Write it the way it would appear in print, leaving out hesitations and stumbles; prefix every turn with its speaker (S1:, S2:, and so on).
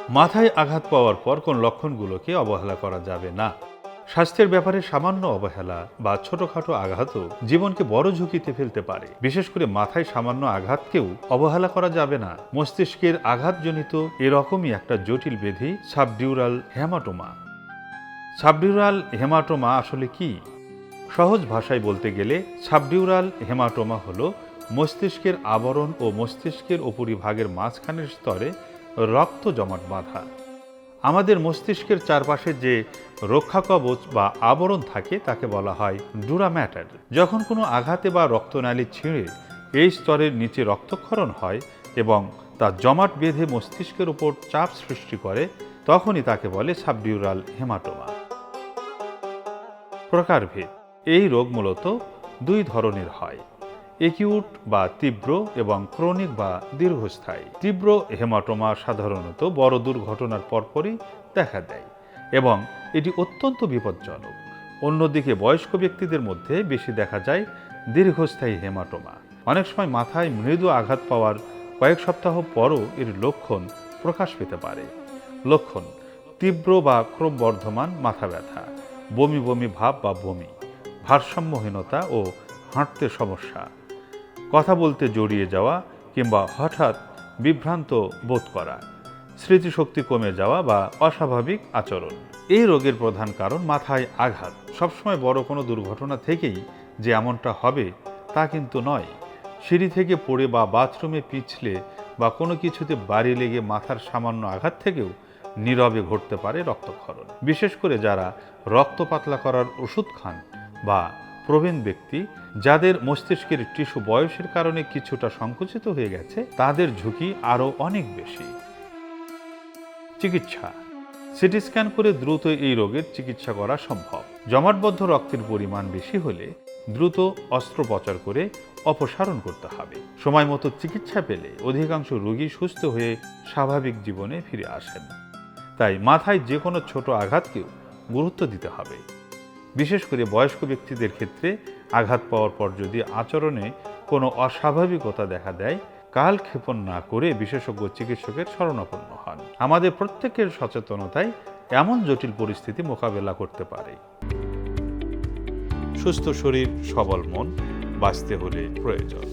S1: মাথায় আঘাত পাওয়ার পর কোন লক্ষণগুলোকে অবহেলা করা যাবে না। স্বাস্থ্যের ব্যাপারে সামান্য অবহেলা বা ছোটখাটো আঘাতও জীবনকে বড় ঝুঁকিতে ফেলতে পারে। বিশেষ করে মাথায় সামান্য আঘাতকেও অবহেলা করা যাবে না। মস্তিষ্কের আঘাতজনিত এরকমই একটা জটিল ব্যাধি সাবডিউরাল হেমাটোমা। সাবডিউরাল হেমাটোমা আসলে কি? সহজ ভাষায় বলতে গেলে সাবডিউরাল হেমাটোমা হলো মস্তিষ্কের আবরণ ও মস্তিষ্কের উপরিভাগের মাঝখানের স্তরে রক্ত জমাট বাঁধা। আমাদের মস্তিষ্কের চারপাশে যে রক্ষাকবচ বা আবরণ থাকে তাকে বলা হয় ডুরা ম্যাটার। যখন কোনো আঘাতে বা রক্তনালী ছিঁড়ে এই স্তরের নিচে রক্তক্ষরণ হয় এবং তা জমাট বেঁধে মস্তিষ্কের উপর চাপ সৃষ্টি করে, তখনই তাকে বলে সাবডিউরাল হেমাটোমা। প্রকারভেদ: এই রোগ মূলত দুই ধরনের হয়, একিউট বা তীব্র এবং ক্রনিক বা দীর্ঘস্থায়ী। তীব্র হেমাটোমা সাধারণত বড় দুর্ঘটনার পরপরই দেখা দেয় এবং এটি অত্যন্ত বিপজ্জনক। অন্যদিকে বয়স্ক ব্যক্তিদের মধ্যে বেশি দেখা যায় দীর্ঘস্থায়ী হেমাটোমা। অনেক সময় মাথায় মৃদু আঘাত পাওয়ার কয়েক সপ্তাহ পরও এর লক্ষণ প্রকাশ পেতে পারে। লক্ষণ: তীব্র বা ক্রমবর্ধমান মাথা ব্যথা, বমি বমি ভাব বা বমি, ভারসাম্যহীনতা ও হাঁটতে সমস্যা, কথা বলতে জড়িয়ে যাওয়া কিংবা হঠাৎ বিভ্রান্ত বোধ করা, স্মৃতিশক্তি কমে যাওয়া বা অস্বাভাবিক আচরণ। এই রোগের প্রধান কারণ মাথায় আঘাত। সবসময় বড় কোনো দুর্ঘটনা থেকেই যে এমনটা হবে তা কিন্তু নয়। সিঁড়ি থেকে পড়ে বা বাথরুমে পিছলে বা কোনো কিছুতে বাড়ি লেগে মাথার সামান্য আঘাত থেকেও নীরবে ঘটতে পারে রক্তক্ষরণ। বিশেষ করে যারা রক্ত পাতলা করার ওষুধ খান বা প্রবীণ ব্যক্তি, যাদের মস্তিষ্কের টিস্যু বয়সের কারণে কিছুটা সংকুচিত হয়ে গেছে, তাদের ঝুঁকি আরও অনেক বেশি। চিকিৎসা: সিটি স্ক্যান করে দ্রুত এই রোগের চিকিৎসা করা সম্ভব। জমাটবদ্ধ রক্তের পরিমাণ বেশি হলে দ্রুত অস্ত্রোপচার করে অপসারণ করতে হবে। সময় মতো চিকিৎসা পেলে অধিকাংশ রোগী সুস্থ হয়ে স্বাভাবিক জীবনে ফিরে আসেন। তাই মাথায় যে কোনো ছোট আঘাতকেও গুরুত্ব দিতে হবে। বিশেষ করে বয়স্ক ব্যক্তিদের ক্ষেত্রে আঘাত পাওয়ার পর যদি আচরণে কোনো অস্বাভাবিকতা দেখা দেয়, কালক্ষেপণ না করে বিশেষজ্ঞ চিকিৎসকের শরণাপন্ন হন। আমাদের প্রত্যেকের সচেতনতায় এমন জটিল পরিস্থিতি মোকাবেলা করতে পারে। সুস্থ শরীর, সবল মন বাঁচতে হলে প্রয়োজন।